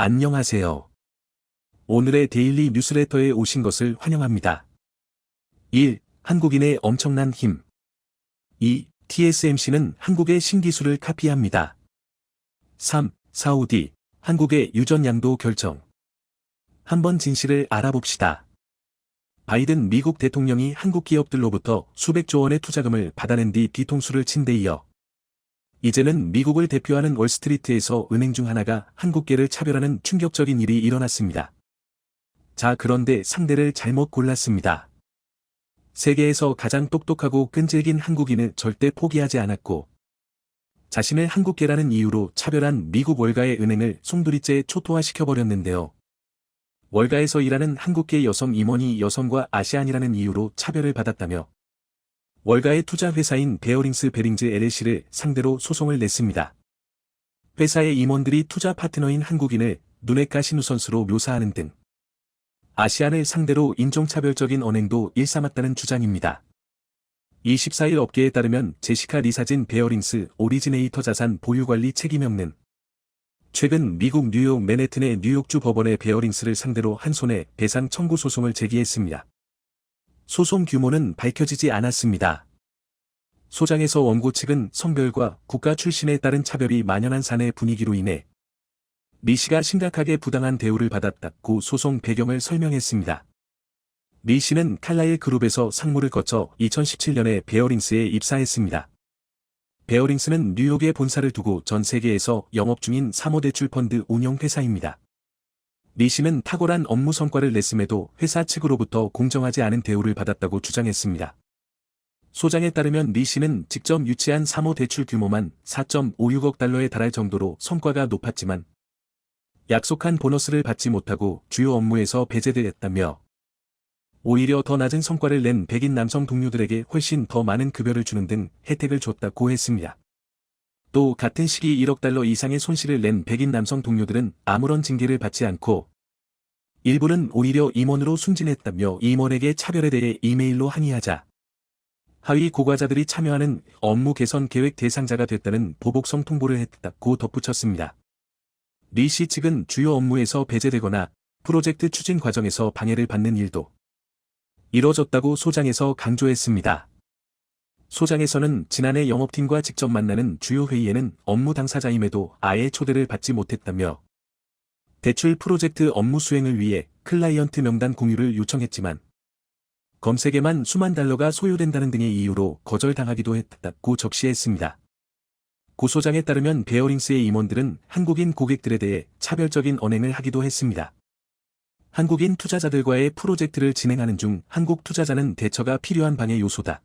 안녕하세요. 오늘의 데일리 뉴스레터에 오신 것을 환영합니다. 1. 한국인의 엄청난 힘. 2. TSMC는 한국의 신기술을 카피합니다. 3. 사우디, 한국의 유전양도 결정. 한번 진실을 알아봅시다. 바이든 미국 대통령이 한국 기업들로부터 수백조 원의 투자금을 받아낸 뒤 뒤통수를 친 데 이어 이제는 미국을 대표하는 월스트리트에서 은행 중 하나가 한국계를 차별하는 충격적인 일이 일어났습니다. 자, 그런데 상대를 잘못 골랐습니다. 세계에서 가장 똑똑하고 끈질긴 한국인을 절대 포기하지 않았고 자신을 한국계라는 이유로 차별한 미국 월가의 은행을 송두리째 초토화시켜버렸는데요. 월가에서 일하는 한국계 여성 임원이 여성과 아시안이라는 이유로 차별을 받았다며 월가의 투자 회사인 베어링스 베링즈 LLC를 상대로 소송을 냈습니다. 회사의 임원들이 투자 파트너인 한국인을 눈엣 가시누 선수로 묘사하는 등 아시안을 상대로 인종차별적인 언행도 일삼았다는 주장입니다. 24일 업계에 따르면 제시카 리사진 베어링스 오리지네이터 자산 보유관리 책임없는 최근 미국 뉴욕 맨해튼의 뉴욕주 법원에 베어링스를 상대로 한 손해 배상 청구 소송을 제기했습니다. 소송 규모는 밝혀지지 않았습니다. 소장에서 원고 측은 성별과 국가 출신에 따른 차별이 만연한 사내 분위기로 인해 리 씨가 심각하게 부당한 대우를 받았다고 소송 배경을 설명했습니다. 리 씨는 칼라일 그룹에서 상무를 거쳐 2017년에 베어링스에 입사했습니다. 베어링스는 뉴욕에 본사를 두고 전 세계에서 영업 중인 사모대출펀드 운영회사입니다. 리 씨는 탁월한 업무 성과를 냈음에도 회사 측으로부터 공정하지 않은 대우를 받았다고 주장했습니다. 소장에 따르면 리 씨는 직접 유치한 사모대출 규모만 4.56억 달러에 달할 정도로 성과가 높았지만 약속한 보너스를 받지 못하고 주요 업무에서 배제됐다며 오히려 더 낮은 성과를 낸 백인 남성 동료들에게 훨씬 더 많은 급여를 주는 등 혜택을 줬다고 했습니다. 또 같은 시기 1억 달러 이상의 손실을 낸 백인 남성 동료들은 아무런 징계를 받지 않고 일부는 오히려 임원으로 승진했다며 임원에게 차별에 대해 이메일로 항의하자 하위 고과자들이 참여하는 업무 개선 계획 대상자가 됐다는 보복성 통보를 했다고 덧붙였습니다. 리 씨 측은 주요 업무에서 배제되거나 프로젝트 추진 과정에서 방해를 받는 일도 이뤄졌다고 소장에서 강조했습니다. 소장에서는 지난해 영업팀과 직접 만나는 주요 회의에는 업무 당사자임에도 아예 초대를 받지 못했다며 대출 프로젝트 업무 수행을 위해 클라이언트 명단 공유를 요청했지만 검색에만 수만 달러가 소요된다는 등의 이유로 거절당하기도 했다고 적시했습니다. 고 소장에 따르면 베어링스의 임원들은 한국인 고객들에 대해 차별적인 언행을 하기도 했습니다. 한국인 투자자들과의 프로젝트를 진행하는 중 한국 투자자는 대처가 필요한 방해 요소다.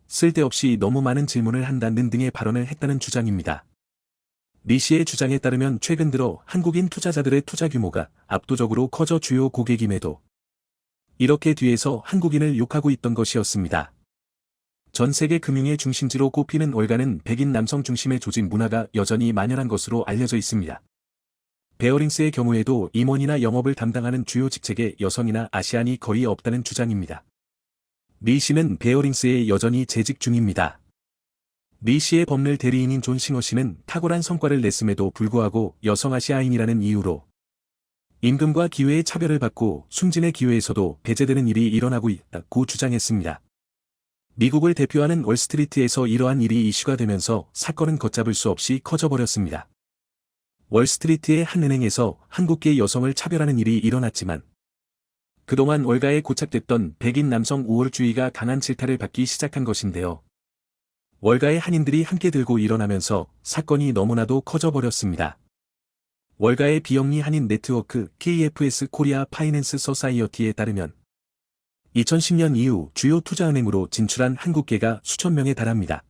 쓸데없이 너무 많은 질문을 한다는 등의 발언을 했다는 주장입니다. 리 씨의 주장에 따르면 최근 들어 한국인 투자자들의 투자 규모가 압도적으로 커져 주요 고객임에도 이렇게 뒤에서 한국인을 욕하고 있던 것이었습니다. 전 세계 금융의 중심지로 꼽히는 월가는 백인 남성 중심의 조직 문화가 여전히 만연한 것으로 알려져 있습니다. 베어링스의 경우에도 임원이나 영업을 담당하는 주요 직책에 여성이나 아시안이 거의 없다는 주장입니다. 리 씨는 베어링스에 여전히 재직 중입니다. 리 씨의 법률 대리인인 존 싱어 씨는 탁월한 성과를 냈음에도 불구하고 여성 아시아인이라는 이유로 임금과 기회의 차별을 받고 승진의 기회에서도 배제되는 일이 일어나고 있다고 주장했습니다. 미국을 대표하는 월스트리트에서 이러한 일이 이슈가 되면서 사건은 걷잡을 수 없이 커져버렸습니다. 월스트리트의 한 은행에서 한국계 여성을 차별하는 일이 일어났지만 그동안 월가에 고착됐던 백인 남성 우월주의가 강한 질타를 받기 시작한 것인데요. 월가의 한인들이 함께 들고 일어나면서 사건이 너무나도 커져버렸습니다. 월가의 비영리 한인 네트워크 KFS 코리아 파이낸스 서사이어티에 따르면 2010년 이후 주요 투자은행으로 진출한 한국계가 수천 명에 달합니다.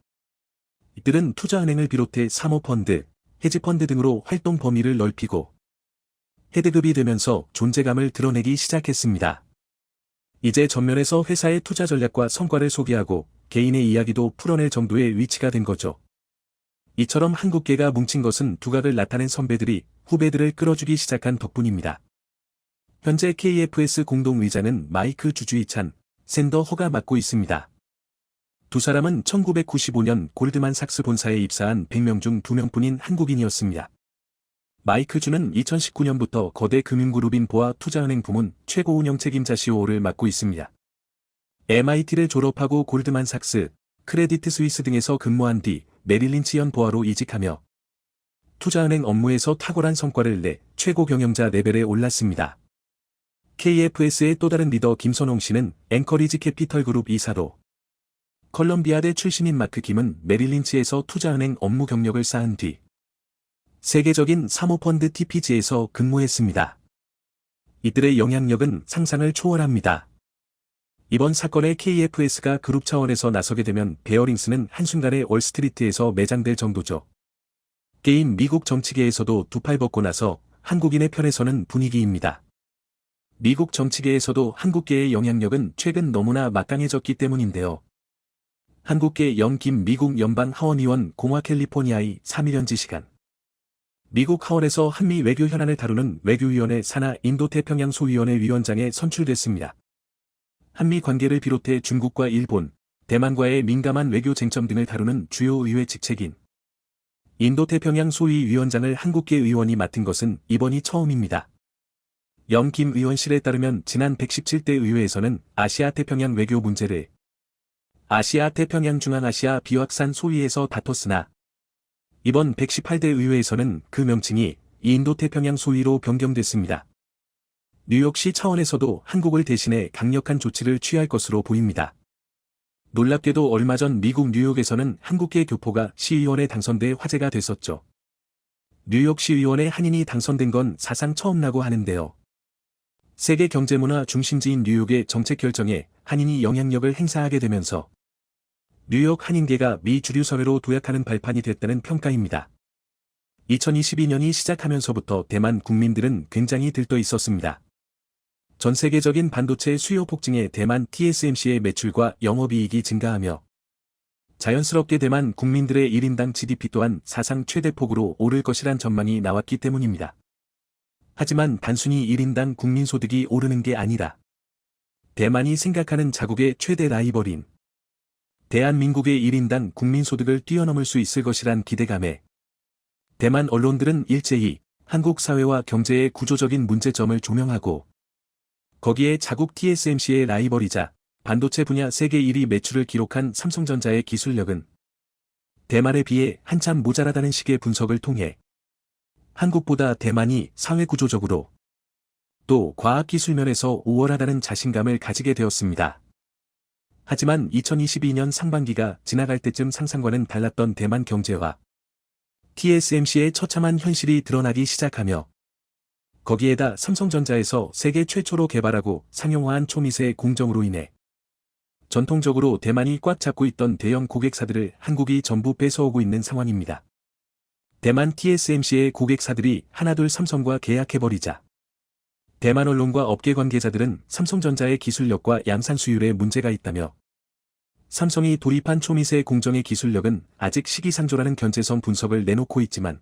이들은 투자은행을 비롯해 사모펀드, 헤지펀드 등으로 활동 범위를 넓히고 헤드급이 되면서 존재감을 드러내기 시작했습니다. 이제 전면에서 회사의 투자 전략과 성과를 소개하고 개인의 이야기도 풀어낼 정도의 위치가 된 거죠. 이처럼 한국계가 뭉친 것은 두각을 나타낸 선배들이 후배들을 끌어주기 시작한 덕분입니다. 현재 KFS 공동의장은 마이크 주주이찬, 샌더 허가 맡고 있습니다. 두 사람은 1995년 골드만삭스 본사에 입사한 100명 중 2명뿐인 한국인이었습니다. 마이클 주는 2019년부터 거대 금융그룹인 보아 투자은행 부문 최고 운영 책임자 COO를 맡고 있습니다. MIT를 졸업하고 골드만삭스, 크레디트 스위스 등에서 근무한 뒤 메릴린치현 보아로 이직하며 투자은행 업무에서 탁월한 성과를 내 최고 경영자 레벨에 올랐습니다. KFS의 또 다른 리더 김선홍 씨는 앵커리지 캐피털 그룹 이사로, 컬럼비아대 출신인 마크 김은 메릴린치에서 투자은행 업무 경력을 쌓은 뒤 세계적인 사모펀드 TPG에서 근무했습니다. 이들의 영향력은 상상을 초월합니다. 이번 사건에 KFS가 그룹 차원에서 나서게 되면 베어링스는 한순간에 월스트리트에서 매장될 정도죠. 게임 미국 정치계에서도 두 팔 벗고 나서 한국인의 편에 서는 분위기입니다. 미국 정치계에서도 한국계의 영향력은 최근 너무나 막강해졌기 때문인데요. 한국계 영김 미국 연방 하원의원 공화 캘리포니아의 3일현지 시간. 미국 하원에서 한미 외교 현안을 다루는 외교위원회 산하 인도태평양 소위원회 위원장에 선출됐습니다. 한미 관계를 비롯해 중국과 일본, 대만과의 민감한 외교 쟁점 등을 다루는 주요 의회 직책인 인도태평양 소위 위원장을 한국계 의원이 맡은 것은 이번이 처음입니다. 영김 의원실에 따르면 지난 117대 의회에서는 아시아태평양 외교 문제를 아시아태평양 중앙아시아 비확산 소위에서 다퉜으나 이번 118대 의회에서는 그 명칭이 인도태평양 소위로 변경됐습니다. 뉴욕시 차원에서도 한국을 대신해 강력한 조치를 취할 것으로 보입니다. 놀랍게도 얼마 전 미국 뉴욕에서는 한국계 교포가 시의원에 당선돼 화제가 됐었죠. 뉴욕 시의원에 한인이 당선된 건 사상 처음이라고 하는데요. 세계 경제문화 중심지인 뉴욕의 정책 결정에 한인이 영향력을 행사하게 되면서 뉴욕 한인계가 미 주류 사회로 도약하는 발판이 됐다는 평가입니다. 2022년이 시작하면서부터 대만 국민들은 굉장히 들떠 있었습니다. 전 세계적인 반도체 수요 폭증에 대만 TSMC의 매출과 영업이익이 증가하며 자연스럽게 대만 국민들의 1인당 GDP 또한 사상 최대폭으로 오를 것이란 전망이 나왔기 때문입니다. 하지만 단순히 1인당 국민소득이 오르는 게 아니라 대만이 생각하는 자국의 최대 라이벌인 대한민국의 1인당 국민소득을 뛰어넘을 수 있을 것이란 기대감에 대만 언론들은 일제히 한국 사회와 경제의 구조적인 문제점을 조명하고 거기에 자국 TSMC의 라이벌이자 반도체 분야 세계 1위 매출을 기록한 삼성전자의 기술력은 대만에 비해 한참 모자라다는 식의 분석을 통해 한국보다 대만이 사회 구조적으로 또 과학기술 면에서 우월하다는 자신감을 가지게 되었습니다. 하지만 2022년 상반기가 지나갈 때쯤 상상과는 달랐던 대만 경제와 TSMC의 처참한 현실이 드러나기 시작하며 거기에다 삼성전자에서 세계 최초로 개발하고 상용화한 초미세 공정으로 인해 전통적으로 대만이 꽉 잡고 있던 대형 고객사들을 한국이 전부 뺏어오고 있는 상황입니다. 대만 TSMC의 고객사들이 하나둘 삼성과 계약해버리자 대만 언론과 업계 관계자들은 삼성전자의 기술력과 양산 수율에 문제가 있다며 삼성이 도입한 초미세 공정의 기술력은 아직 시기상조라는 견제성 분석을 내놓고 있지만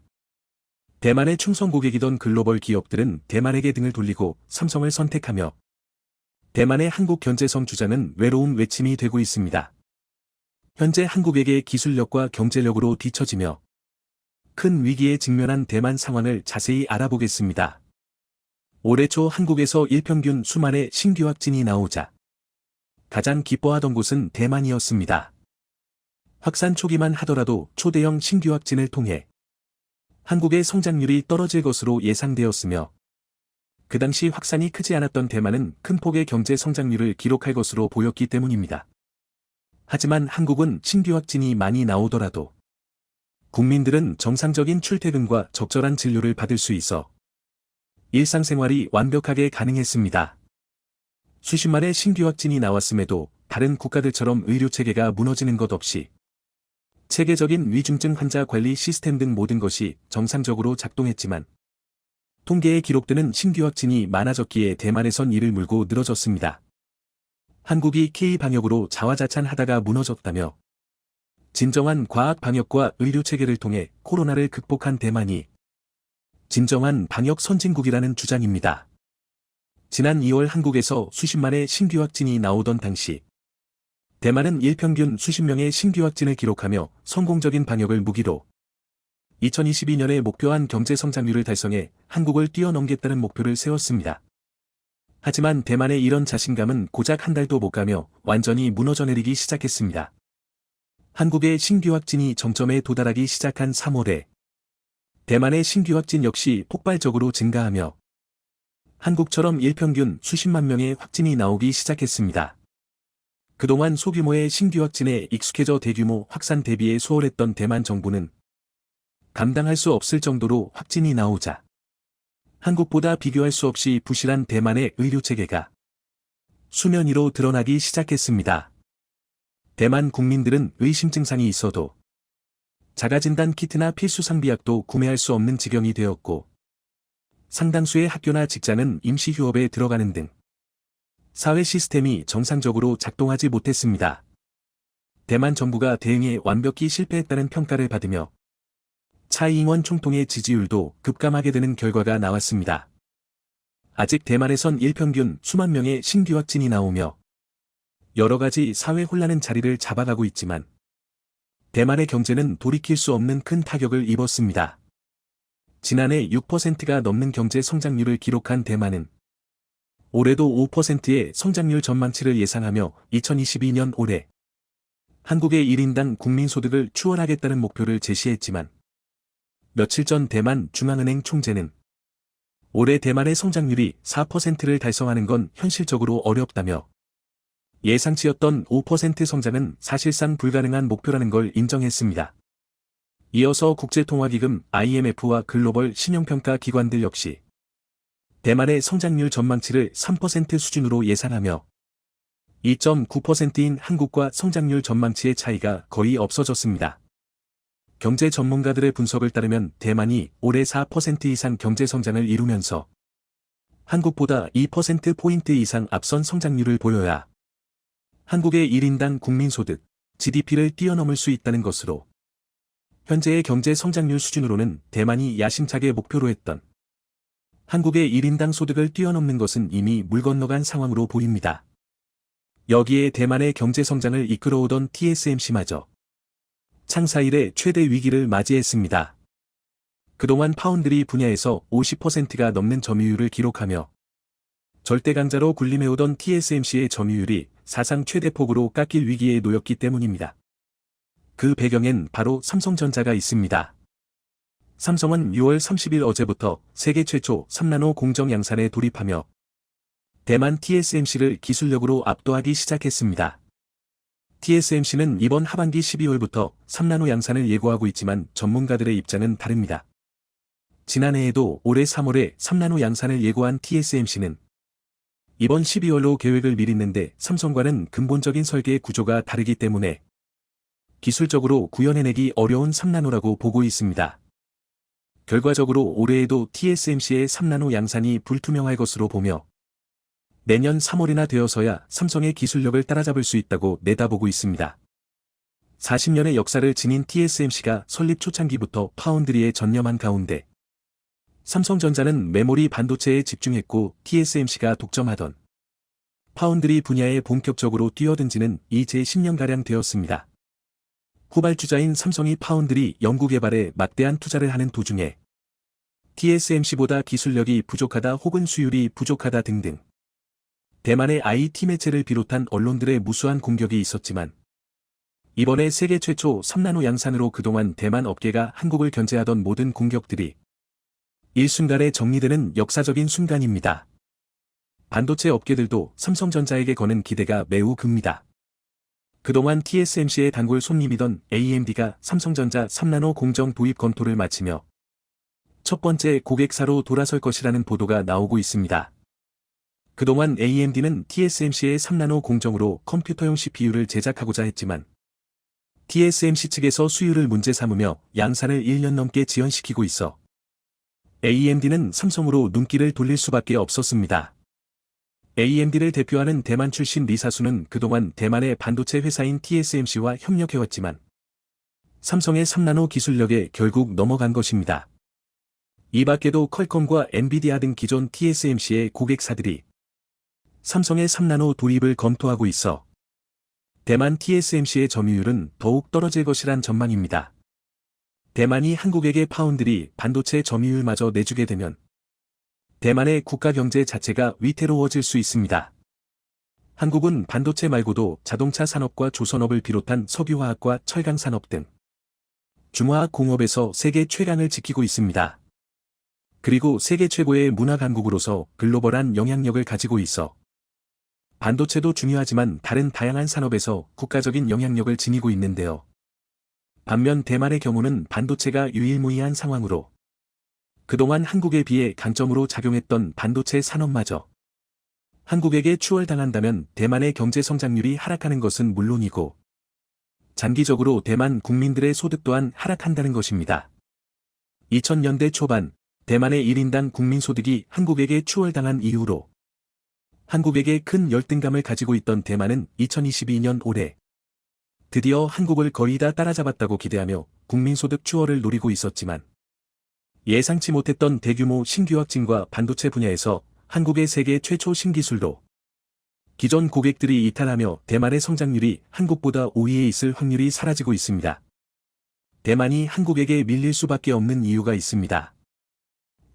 대만의 충성 고객이던 글로벌 기업들은 대만에게 등을 돌리고 삼성을 선택하며 대만의 한국 견제성 주장은 외로움 외침이 되고 있습니다. 현재 한국에게 기술력과 경제력으로 뒤처지며 큰 위기에 직면한 대만 상황을 자세히 알아보겠습니다. 올해 초 한국에서 일평균 수만의 신규 확진이 나오자 가장 기뻐하던 곳은 대만이었습니다. 확산 초기만 하더라도 초대형 신규 확진을 통해 한국의 성장률이 떨어질 것으로 예상되었으며 그 당시 확산이 크지 않았던 대만은 큰 폭의 경제 성장률을 기록할 것으로 보였기 때문입니다. 하지만 한국은 신규 확진이 많이 나오더라도 국민들은 정상적인 출퇴근과 적절한 진료를 받을 수 있어 일상생활이 완벽하게 가능했습니다. 수십만의 신규 확진이 나왔음에도 다른 국가들처럼 의료체계가 무너지는 것 없이 체계적인 위중증 환자 관리 시스템 등 모든 것이 정상적으로 작동했지만 통계에 기록되는 신규 확진이 많아졌기에 대만에선 이를 물고 늘어졌습니다. 한국이 K-방역으로 자화자찬하다가 무너졌다며 진정한 과학 방역과 의료체계를 통해 코로나를 극복한 대만이 진정한 방역 선진국이라는 주장입니다. 지난 2월 한국에서 수십만의 신규 확진이 나오던 당시 대만은 일평균 수십 명의 신규 확진을 기록하며 성공적인 방역을 무기로 2022년에 목표한 경제 성장률을 달성해 한국을 뛰어넘겠다는 목표를 세웠습니다. 하지만 대만의 이런 자신감은 고작 한 달도 못 가며 완전히 무너져 내리기 시작했습니다. 한국의 신규 확진이 정점에 도달하기 시작한 3월에 대만의 신규 확진 역시 폭발적으로 증가하며 한국처럼 일평균 수십만 명의 확진이 나오기 시작했습니다. 그동안 소규모의 신규 확진에 익숙해져 대규모 확산 대비에 소홀했던 대만 정부는 감당할 수 없을 정도로 확진이 나오자 한국보다 비교할 수 없이 부실한 대만의 의료체계가 수면 위로 드러나기 시작했습니다. 대만 국민들은 의심 증상이 있어도 자가진단 키트나 필수 상비약도 구매할 수 없는 지경이 되었고 상당수의 학교나 직장은 임시 휴업에 들어가는 등 사회 시스템이 정상적으로 작동하지 못했습니다. 대만 정부가 대응에 완벽히 실패했다는 평가를 받으며 차이잉원 총통의 지지율도 급감하게 되는 결과가 나왔습니다. 아직 대만에선 일평균 수만 명의 신규 확진이 나오며 여러 가지 사회 혼란은 자리를 잡아가고 있지만 대만의 경제는 돌이킬 수 없는 큰 타격을 입었습니다. 지난해 6%가 넘는 경제 성장률을 기록한 대만은 올해도 5%의 성장률 전망치를 예상하며 2022년 올해 한국의 1인당 국민소득을 추월하겠다는 목표를 제시했지만 며칠 전 대만 중앙은행 총재는 올해 대만의 성장률이 4%를 달성하는 건 현실적으로 어렵다며 예상치였던 5% 성장은 사실상 불가능한 목표라는 걸 인정했습니다. 이어서 국제통화기금 IMF와 글로벌 신용평가 기관들 역시 대만의 성장률 전망치를 3% 수준으로 예상하며 2.9%인 한국과 성장률 전망치의 차이가 거의 없어졌습니다. 경제 전문가들의 분석을 따르면 대만이 올해 4% 이상 경제 성장을 이루면서 한국보다 2%포인트 이상 앞선 성장률을 보여야 한국의 1인당 국민소득, GDP를 뛰어넘을 수 있다는 것으로 현재의 경제 성장률 수준으로는 대만이 야심차게 목표로 했던 한국의 1인당 소득을 뛰어넘는 것은 이미 물 건너간 상황으로 보입니다. 여기에 대만의 경제 성장을 이끌어오던 TSMC마저 창사 이래 최대 위기를 맞이했습니다. 그동안 파운드리 분야에서 50%가 넘는 점유율을 기록하며 절대 강자로 군림해오던 TSMC의 점유율이 사상 최대 폭으로 깎일 위기에 놓였기 때문입니다. 그 배경엔 바로 삼성전자가 있습니다. 삼성은 6월 30일 어제부터 세계 최초 3나노 공정 양산에 돌입하며 대만 TSMC를 기술력으로 압도하기 시작했습니다. TSMC는 이번 하반기 12월부터 3나노 양산을 예고하고 있지만 전문가들의 입장은 다릅니다. 지난해에도 올해 3월에 3나노 양산을 예고한 TSMC는 이번 12월로 계획을 미뤘는데 삼성과는 근본적인 설계 구조가 다르기 때문에 기술적으로 구현해내기 어려운 3나노라고 보고 있습니다. 결과적으로 올해에도 TSMC의 3나노 양산이 불투명할 것으로 보며 내년 3월이나 되어서야 삼성의 기술력을 따라잡을 수 있다고 내다보고 있습니다. 40년의 역사를 지닌 TSMC가 설립 초창기부터 파운드리에 전념한 가운데 삼성전자는 메모리 반도체에 집중했고 TSMC가 독점하던 파운드리 분야에 본격적으로 뛰어든 지는 이제 10년가량 되었습니다. 후발주자인 삼성이 파운드리 연구개발에 막대한 투자를 하는 도중에 TSMC보다 기술력이 부족하다 혹은 수율이 부족하다 등등 대만의 IT 매체를 비롯한 언론들의 무수한 공격이 있었지만 이번에 세계 최초 3나노 양산으로 그동안 대만 업계가 한국을 견제하던 모든 공격들이 일순간에 정리되는 역사적인 순간입니다. 반도체 업계들도 삼성전자에게 거는 기대가 매우 큽니다. 그동안 TSMC의 단골 손님이던 AMD가 삼성전자 3나노 공정 도입 검토를 마치며 첫 번째 고객사로 돌아설 것이라는 보도가 나오고 있습니다. 그동안 AMD는 TSMC의 3나노 공정으로 컴퓨터용 CPU를 제작하고자 했지만 TSMC 측에서 수율을 문제 삼으며 양산을 1년 넘게 지연시키고 있어 AMD는 삼성으로 눈길을 돌릴 수밖에 없었습니다. AMD를 대표하는 대만 출신 리사수는 그동안 대만의 반도체 회사인 TSMC와 협력해왔지만 삼성의 3나노 기술력에 결국 넘어간 것입니다. 이 밖에도 퀄컴과 엔비디아 등 기존 TSMC의 고객사들이 삼성의 3나노 도입을 검토하고 있어 대만 TSMC의 점유율은 더욱 떨어질 것이란 전망입니다. 대만이 한국에게 파운드리 반도체 점유율마저 내주게 되면 대만의 국가 경제 자체가 위태로워질 수 있습니다. 한국은 반도체 말고도 자동차 산업과 조선업을 비롯한 석유화학과 철강산업 등 중화학 공업에서 세계 최강을 지키고 있습니다. 그리고 세계 최고의 문화 강국으로서 글로벌한 영향력을 가지고 있어 반도체도 중요하지만 다른 다양한 산업에서 국가적인 영향력을 지니고 있는데요. 반면 대만의 경우는 반도체가 유일무이한 상황으로 그동안 한국에 비해 강점으로 작용했던 반도체 산업마저 한국에게 추월당한다면 대만의 경제 성장률이 하락하는 것은 물론이고 장기적으로 대만 국민들의 소득 또한 하락한다는 것입니다. 2000년대 초반 대만의 1인당 국민소득이 한국에게 추월당한 이후로 한국에게 큰 열등감을 가지고 있던 대만은 2022년 올해 드디어 한국을 거의 다 따라잡았다고 기대하며 국민소득 추월을 노리고 있었지만 예상치 못했던 대규모 신규 확진과 반도체 분야에서 한국의 세계 최초 신기술로 기존 고객들이 이탈하며 대만의 성장률이 한국보다 우위에 있을 확률이 사라지고 있습니다. 대만이 한국에게 밀릴 수밖에 없는 이유가 있습니다.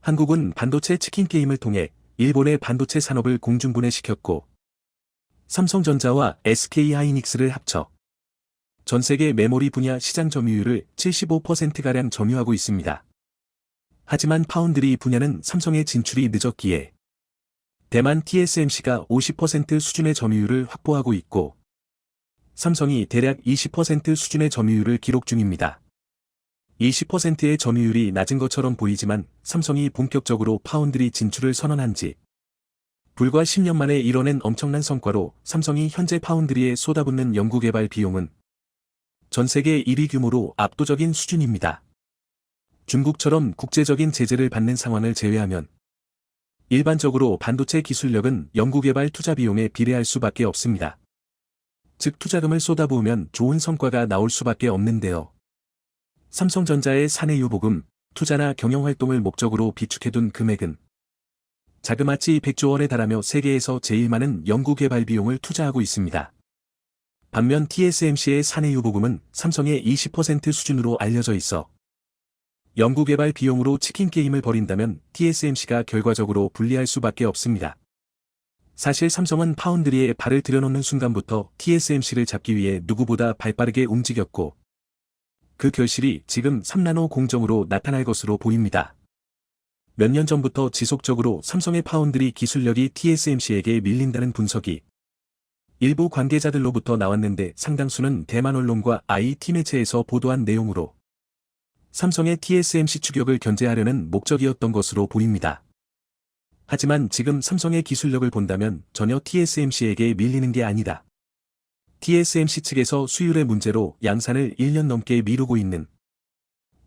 한국은 반도체 치킨 게임을 통해 일본의 반도체 산업을 공중분해시켰고 삼성전자와 SK하이닉스를 합쳐 전 세계 메모리 분야 시장 점유율을 75%가량 점유하고 있습니다. 하지만 파운드리 분야는 삼성의 진출이 늦었기에 대만 TSMC가 50% 수준의 점유율을 확보하고 있고 삼성이 대략 20% 수준의 점유율을 기록 중입니다. 20%의 점유율이 낮은 것처럼 보이지만 삼성이 본격적으로 파운드리 진출을 선언한 지 불과 10년 만에 이뤄낸 엄청난 성과로 삼성이 현재 파운드리에 쏟아붓는 연구개발 비용은 전 세계 1위 규모로 압도적인 수준입니다. 중국처럼 국제적인 제재를 받는 상황을 제외하면 일반적으로 반도체 기술력은 연구개발 투자 비용에 비례할 수밖에 없습니다. 즉 투자금을 쏟아부으면 좋은 성과가 나올 수밖에 없는데요. 삼성전자의 사내유보금, 투자나 경영활동을 목적으로 비축해둔 금액은 자그마치 100조 원에 달하며 세계에서 제일 많은 연구개발 비용을 투자하고 있습니다. 반면 TSMC의 사내유보금은 삼성의 20% 수준으로 알려져 있어 연구개발 비용으로 치킨 게임을 벌인다면 TSMC가 결과적으로 불리할 수밖에 없습니다. 사실 삼성은 파운드리에 발을 들여놓는 순간부터 TSMC를 잡기 위해 누구보다 발빠르게 움직였고 그 결실이 지금 3나노 공정으로 나타날 것으로 보입니다. 몇 년 전부터 지속적으로 삼성의 파운드리 기술력이 TSMC에게 밀린다는 분석이 일부 관계자들로부터 나왔는데 상당수는 대만 언론과 IT 매체에서 보도한 내용으로 삼성의 TSMC 추격을 견제하려는 목적이었던 것으로 보입니다. 하지만 지금 삼성의 기술력을 본다면 전혀 TSMC에게 밀리는 게 아니다. TSMC 측에서 수율의 문제로 양산을 1년 넘게 미루고 있는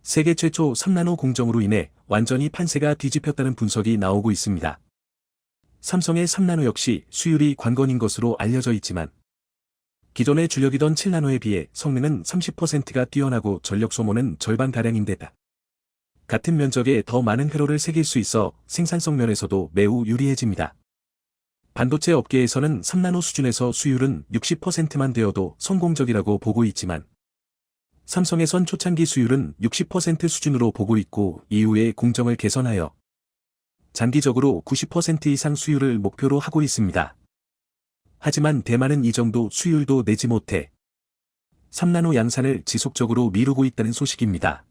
세계 최초 3나노 공정으로 인해 완전히 판세가 뒤집혔다는 분석이 나오고 있습니다. 삼성의 3나노 역시 수율이 관건인 것으로 알려져 있지만 기존의 주력이던 7나노에 비해 성능은 30%가 뛰어나고 전력 소모는 절반가량인데다 같은 면적에 더 많은 회로를 새길 수 있어 생산성 면에서도 매우 유리해집니다. 반도체 업계에서는 3나노 수준에서 수율은 60%만 되어도 성공적이라고 보고 있지만 삼성에선 초창기 수율은 60% 수준으로 보고 있고 이후에 공정을 개선하여 장기적으로 90% 이상 수율을 목표로 하고 있습니다. 하지만 대만은 이 정도 수율도 내지 못해 3나노 양산을 지속적으로 미루고 있다는 소식입니다.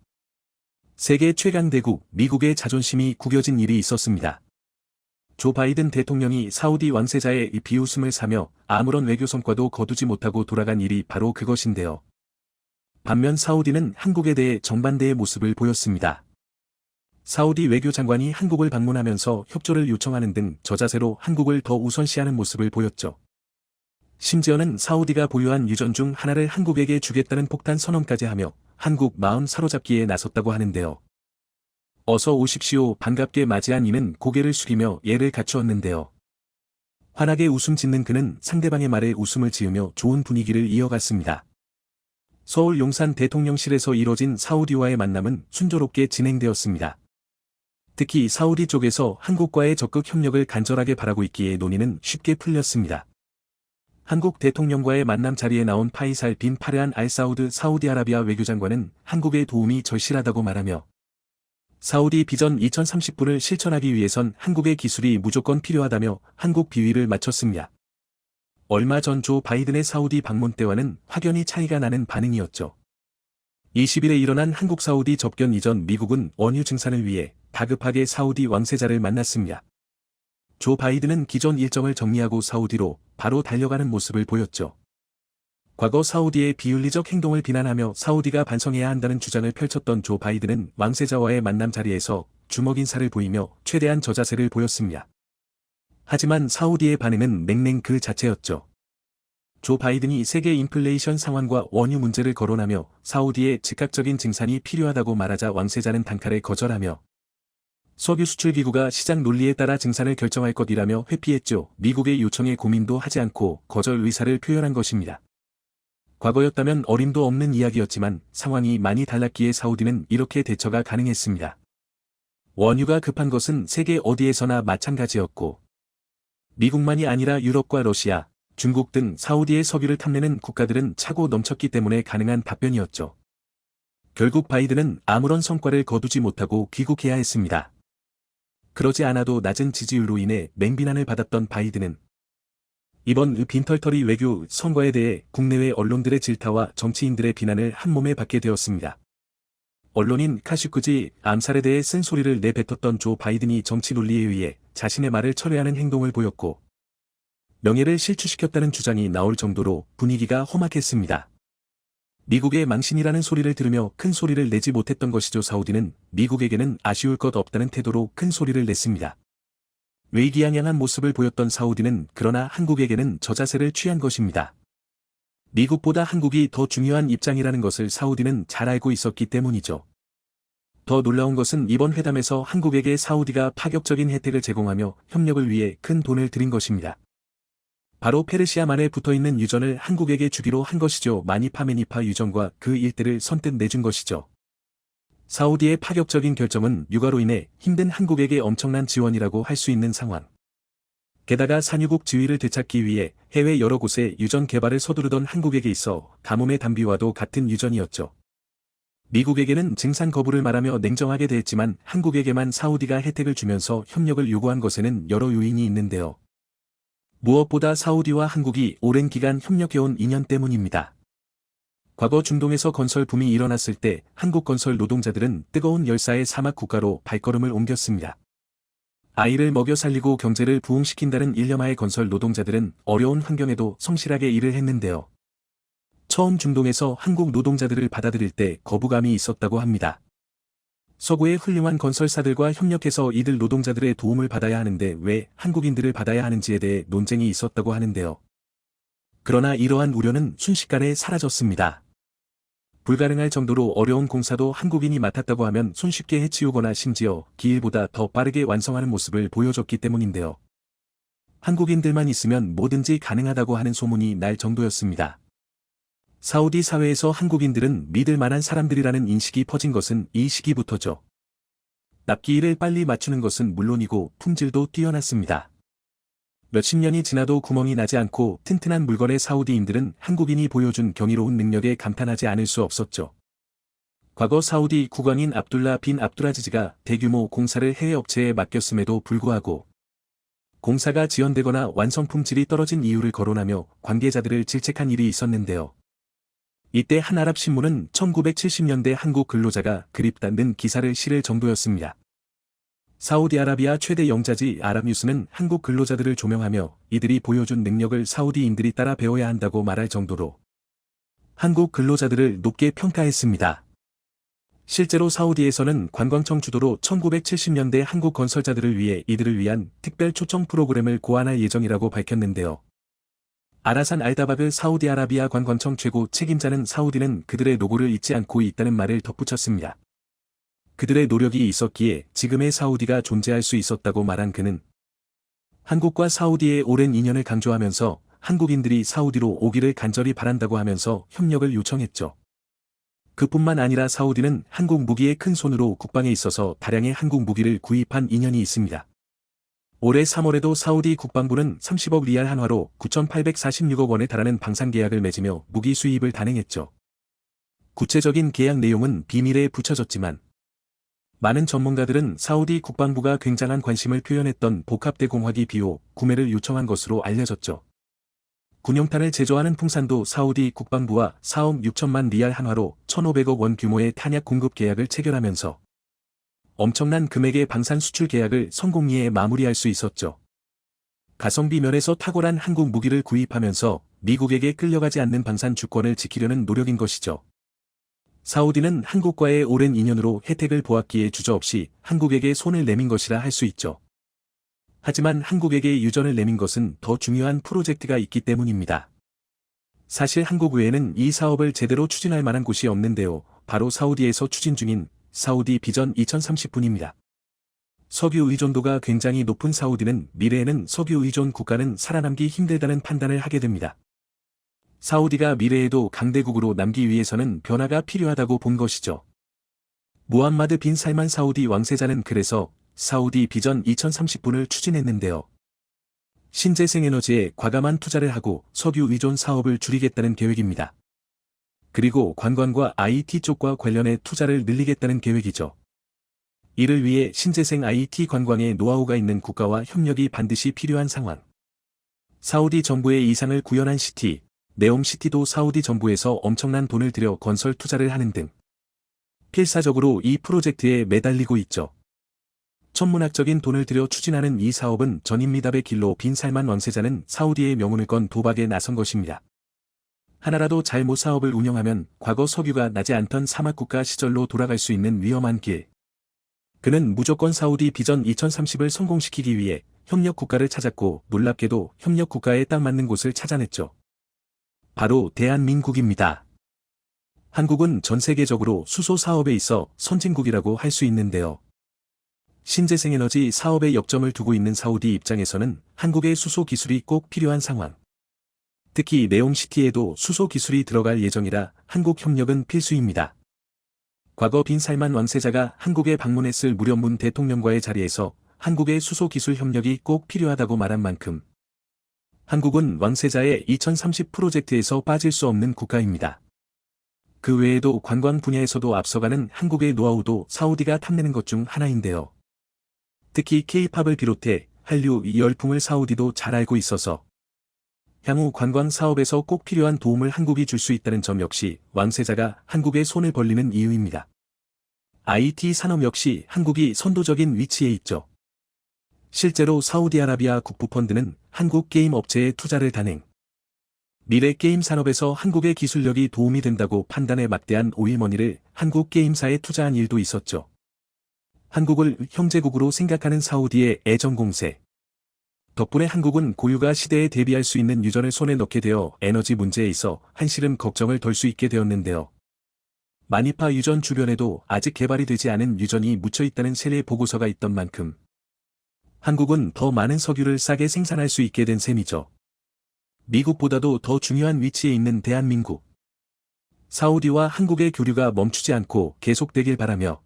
세계 최강 대국 미국의 자존심이 구겨진 일이 있었습니다. 조 바이든 대통령이 사우디 왕세자의 이 비웃음을 사며 아무런 외교 성과도 거두지 못하고 돌아간 일이 바로 그것인데요. 반면 사우디는 한국에 대해 정반대의 모습을 보였습니다. 사우디 외교장관이 한국을 방문하면서 협조를 요청하는 등 저자세로 한국을 더 우선시하는 모습을 보였죠. 심지어는 사우디가 보유한 유전 중 하나를 한국에게 주겠다는 폭탄 선언까지 하며 한국 마음 사로잡기에 나섰다고 하는데요. 어서 오십시오 반갑게 맞이한 이는 고개를 숙이며 예를 갖추었는데요. 환하게 웃음 짓는 그는 상대방의 말에 웃음을 지으며 좋은 분위기를 이어갔습니다. 서울 용산 대통령실에서 이뤄진 사우디와의 만남은 순조롭게 진행되었습니다. 특히 사우디 쪽에서 한국과의 적극 협력을 간절하게 바라고 있기에 논의는 쉽게 풀렸습니다. 한국 대통령과의 만남 자리에 나온 파이살 빈 파르한 알 사우드 사우디아라비아 외교장관은 한국의 도움이 절실하다고 말하며 사우디 비전 2030분을 실천하기 위해선 한국의 기술이 무조건 필요하다며 한국 비위를 맞췄습니다. 얼마 전 조 바이든의 사우디 방문 때와는 확연히 차이가 나는 반응이었죠. 20일에 일어난 한국 사우디 접견 이전 미국은 원유 증산을 위해 다급하게 사우디 왕세자를 만났습니다. 조 바이든은 기존 일정을 정리하고 사우디로 바로 달려가는 모습을 보였죠. 과거 사우디의 비윤리적 행동을 비난하며 사우디가 반성해야 한다는 주장을 펼쳤던 조 바이든은 왕세자와의 만남 자리에서 주먹 인사를 보이며 최대한 저자세를 보였습니다. 하지만 사우디의 반응은 냉랭 그 자체였죠. 조 바이든이 세계 인플레이션 상황과 원유 문제를 거론하며 사우디의 즉각적인 증산이 필요하다고 말하자 왕세자는 단칼에 거절하며 석유 수출 기구가 시장 논리에 따라 증산을 결정할 것이라며 회피했죠. 미국의 요청에 고민도 하지 않고 거절 의사를 표현한 것입니다. 과거였다면 어림도 없는 이야기였지만 상황이 많이 달랐기에 사우디는 이렇게 대처가 가능했습니다. 원유가 급한 것은 세계 어디에서나 마찬가지였고 미국만이 아니라 유럽과 러시아, 중국 등 사우디의 석유를 탐내는 국가들은 차고 넘쳤기 때문에 가능한 답변이었죠. 결국 바이든은 아무런 성과를 거두지 못하고 귀국해야 했습니다. 그러지 않아도 낮은 지지율로 인해 맹비난을 받았던 바이든은 이번 빈털터리 외교 선거에 대해 국내외 언론들의 질타와 정치인들의 비난을 한몸에 받게 되었습니다. 언론인 카슈크지 암살에 대해 쓴소리를 내뱉었던 조 바이든이 정치 논리에 의해 자신의 말을 철회하는 행동을 보였고 명예를 실추시켰다는 주장이 나올 정도로 분위기가 험악했습니다. 미국의 망신이라는 소리를 들으며 큰 소리를 내지 못했던 것이죠. 사우디는 미국에게는 아쉬울 것 없다는 태도로 큰 소리를 냈습니다. 의기양양한 모습을 보였던 사우디는 그러나 한국에게는 저자세를 취한 것입니다. 미국보다 한국이 더 중요한 입장이라는 것을 사우디는 잘 알고 있었기 때문이죠. 더 놀라운 것은 이번 회담에서 한국에게 사우디가 파격적인 혜택을 제공하며 협력을 위해 큰 돈을 들인 것입니다. 바로 페르시아만에 붙어있는 유전을 한국에게 주기로 한 것이죠. 마니파메니파 유전과 그 일대를 선뜻 내준 것이죠. 사우디의 파격적인 결정은 육아로 인해 힘든 한국에게 엄청난 지원이라고 할 수 있는 상황. 게다가 산유국 지위를 되찾기 위해 해외 여러 곳에 유전 개발을 서두르던 한국에게 있어 가뭄의 단비와도 같은 유전이었죠. 미국에게는 증산 거부를 말하며 냉정하게 대했지만 한국에게만 사우디가 혜택을 주면서 협력을 요구한 것에는 여러 요인이 있는데요. 무엇보다 사우디와 한국이 오랜 기간 협력해온 인연 때문입니다. 과거 중동에서 건설 붐이 일어났을 때 한국 건설 노동자들은 뜨거운 열사의 사막 국가로 발걸음을 옮겼습니다. 아이를 먹여 살리고 경제를 부흥시킨다는 일념하에 건설 노동자들은 어려운 환경에도 성실하게 일을 했는데요. 처음 중동에서 한국 노동자들을 받아들일 때 거부감이 있었다고 합니다. 서구의 훌륭한 건설사들과 협력해서 이들 노동자들의 도움을 받아야 하는데 왜 한국인들을 받아야 하는지에 대해 논쟁이 있었다고 하는데요. 그러나 이러한 우려는 순식간에 사라졌습니다. 불가능할 정도로 어려운 공사도 한국인이 맡았다고 하면 손쉽게 해치우거나 심지어 기일보다 더 빠르게 완성하는 모습을 보여줬기 때문인데요. 한국인들만 있으면 뭐든지 가능하다고 하는 소문이 날 정도였습니다. 사우디 사회에서 한국인들은 믿을 만한 사람들이라는 인식이 퍼진 것은 이 시기부터죠. 납기일을 빨리 맞추는 것은 물론이고 품질도 뛰어났습니다. 몇십 년이 지나도 구멍이 나지 않고 튼튼한 물건의 사우디인들은 한국인이 보여준 경이로운 능력에 감탄하지 않을 수 없었죠. 과거 사우디 국왕인 압둘라 빈 압두라지즈가 대규모 공사를 해외 업체에 맡겼음에도 불구하고 공사가 지연되거나 완성 품질이 떨어진 이유를 거론하며 관계자들을 질책한 일이 있었는데요. 이때 한 아랍 신문은 1970년대 한국 근로자가 그립다는 기사를 실을 정도였습니다. 사우디아라비아 최대 영자지 아랍뉴스는 한국 근로자들을 조명하며 이들이 보여준 능력을 사우디인들이 따라 배워야 한다고 말할 정도로 한국 근로자들을 높게 평가했습니다. 실제로 사우디에서는 관광청 주도로 1970년대 한국 건설자들을 위해 이들을 위한 특별 초청 프로그램을 고안할 예정이라고 밝혔는데요. 아라산 알다바그 사우디아라비아 관광청 최고 책임자는 사우디는 그들의 노고를 잊지 않고 있다는 말을 덧붙였습니다. 그들의 노력이 있었기에 지금의 사우디가 존재할 수 있었다고 말한 그는 한국과 사우디의 오랜 인연을 강조하면서 한국인들이 사우디로 오기를 간절히 바란다고 하면서 협력을 요청했죠. 그뿐만 아니라 사우디는 한국 무기의 큰 손으로 국방에 있어서 다량의 한국 무기를 구입한 인연이 있습니다. 올해 3월에도 사우디 국방부는 30억 리알 한화로 9,846억 원에 달하는 방산 계약을 맺으며 무기 수입을 단행했죠. 구체적인 계약 내용은 비밀에 붙여졌지만 많은 전문가들은 사우디 국방부가 굉장한 관심을 표현했던 복합대공화기 BO 구매를 요청한 것으로 알려졌죠. 군용탄을 제조하는 풍산도 사우디 국방부와 4억 6천만 리알 한화로 1,500억 원 규모의 탄약 공급 계약을 체결하면서 엄청난 금액의 방산 수출 계약을 성공리에 마무리할 수 있었죠. 가성비 면에서 탁월한 한국 무기를 구입하면서 미국에게 끌려가지 않는 방산 주권을 지키려는 노력인 것이죠. 사우디는 한국과의 오랜 인연으로 혜택을 보았기에 주저없이 한국에게 손을 내민 것이라 할 수 있죠. 하지만 한국에게 유전을 내민 것은 더 중요한 프로젝트가 있기 때문입니다. 사실 한국 외에는 이 사업을 제대로 추진할 만한 곳이 없는데요. 바로 사우디에서 추진 중인 사우디 비전 2030분입니다. 석유 의존도가 굉장히 높은 사우디는 미래에는 석유 의존 국가는 살아남기 힘들다는 판단을 하게 됩니다. 사우디가 미래에도 강대국으로 남기 위해서는 변화가 필요하다고 본 것이죠. 무함마드 빈 살만 사우디 왕세자는 그래서 사우디 비전 2030분을 추진했는데요. 신재생에너지에 과감한 투자를 하고 석유 의존 사업을 줄이겠다는 계획입니다. 그리고 관광과 IT 쪽과 관련해 투자를 늘리겠다는 계획이죠. 이를 위해 신재생 IT 관광에 노하우가 있는 국가와 협력이 반드시 필요한 상황. 사우디 정부의 이상을 구현한 시티, 네옴시티도 사우디 정부에서 엄청난 돈을 들여 건설 투자를 하는 등 필사적으로 이 프로젝트에 매달리고 있죠. 천문학적인 돈을 들여 추진하는 이 사업은 전임미답의 길로 빈 살만 왕세자는 사우디의 명운을 건 도박에 나선 것입니다. 하나라도 잘못 사업을 운영하면 과거 석유가 나지 않던 사막국가 시절로 돌아갈 수 있는 위험한 길. 그는 무조건 사우디 비전 2030을 성공시키기 위해 협력국가를 찾았고 놀랍게도 협력국가에 딱 맞는 곳을 찾아냈죠. 바로 대한민국입니다. 한국은 전 세계적으로 수소 사업에 있어 선진국이라고 할 수 있는데요. 신재생에너지 사업에 역점을 두고 있는 사우디 입장에서는 한국의 수소 기술이 꼭 필요한 상황. 특히 네옴시티에도 수소 기술이 들어갈 예정이라 한국 협력은 필수입니다. 과거 빈 살만 왕세자가 한국에 방문했을 무렵 문 대통령과의 자리에서 한국의 수소 기술 협력이 꼭 필요하다고 말한 만큼 한국은 왕세자의 2030 프로젝트에서 빠질 수 없는 국가입니다. 그 외에도 관광 분야에서도 앞서가는 한국의 노하우도 사우디가 탐내는 것 중 하나인데요. 특히 K-팝을 비롯해 한류 이 열풍을 사우디도 잘 알고 있어서 향후 관광 사업에서 꼭 필요한 도움을 한국이 줄 수 있다는 점 역시 왕세자가 한국에 손을 벌리는 이유입니다. IT 산업 역시 한국이 선도적인 위치에 있죠. 실제로 사우디아라비아 국부펀드는 한국 게임 업체에 투자를 단행. 미래 게임 산업에서 한국의 기술력이 도움이 된다고 판단해 막대한 오일머니를 한국 게임사에 투자한 일도 있었죠. 한국을 형제국으로 생각하는 사우디의 애정 공세. 덕분에 한국은 고유가 시대에 대비할 수 있는 유전을 손에 넣게 되어 에너지 문제에 있어 한시름 걱정을 덜 수 있게 되었는데요. 마니파 유전 주변에도 아직 개발이 되지 않은 유전이 묻혀 있다는 세례 보고서가 있던 만큼 한국은 더 많은 석유를 싸게 생산할 수 있게 된 셈이죠. 미국보다도 더 중요한 위치에 있는 대한민국. 사우디와 한국의 교류가 멈추지 않고 계속되길 바라며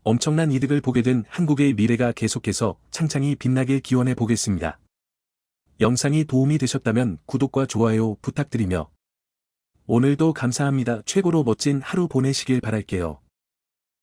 엄청난 이득을 보게 된 한국의 미래가 계속해서 창창히 빛나길 기원해 보겠습니다. 영상이 도움이 되셨다면 구독과 좋아요 부탁드리며 오늘도 감사합니다. 최고로 멋진 하루 보내시길 바랄게요.